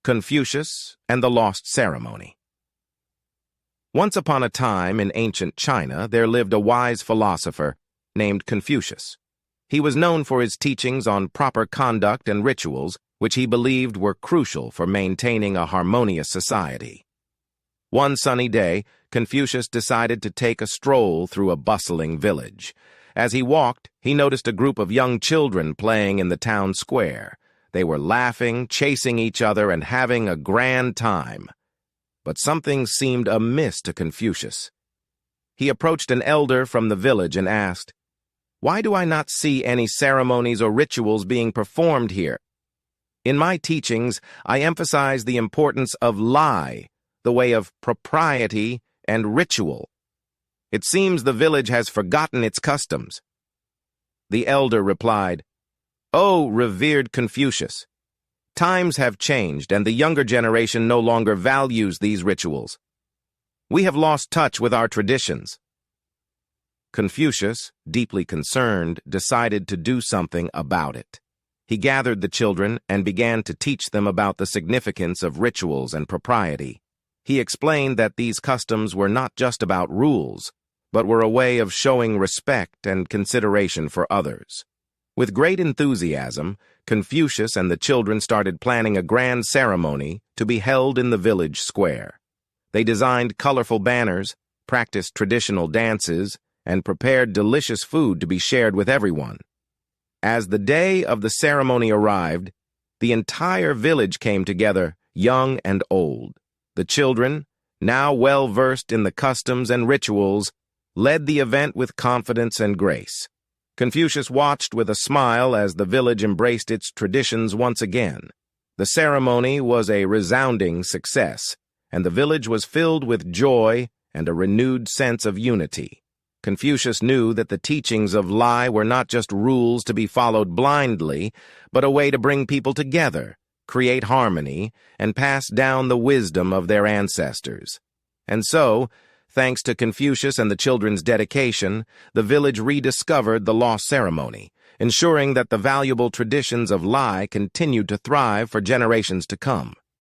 Confucius and the Lost Ceremony. Once upon a time in ancient China, there lived a wise philosopher named Confucius. He was known for his teachings on proper conduct and rituals, which he believed were crucial for maintaining a harmonious society. One sunny day, Confucius decided to take a stroll through a bustling village. As he walked, he noticed a group of young children playing in the town square. They were laughing, chasing each other, and having a grand time. But something seemed amiss to Confucius. He approached an elder from the village and asked, "Why do I not see any ceremonies or rituals being performed here? In my teachings, I emphasize the importance of lie, the way of propriety and ritual. It seems the village has forgotten its customs." The elder replied, "Oh, revered Confucius, times have changed and the younger generation no longer values these rituals. We have lost touch with our traditions." Confucius, deeply concerned, decided to do something about it. He gathered the children and began to teach them about the significance of rituals and propriety. He explained that these customs were not just about rules, but were a way of showing respect and consideration for others. With great enthusiasm, Confucius and the children started planning a grand ceremony to be held in the village square. They designed colorful banners, practiced traditional dances, and prepared delicious food to be shared with everyone. As the day of the ceremony arrived, the entire village came together, young and old. The children, now well versed in the customs and rituals, led the event with confidence and grace. Confucius watched with a smile as the village embraced its traditions once again. The ceremony was a resounding success, and the village was filled with joy and a renewed sense of unity. Confucius knew that the teachings of lie were not just rules to be followed blindly, but a way to bring people together, create harmony, and pass down the wisdom of their ancestors. And so, thanks to Confucius and the children's dedication, the village rediscovered the lost ceremony, ensuring that the valuable traditions of lie continued to thrive for generations to come.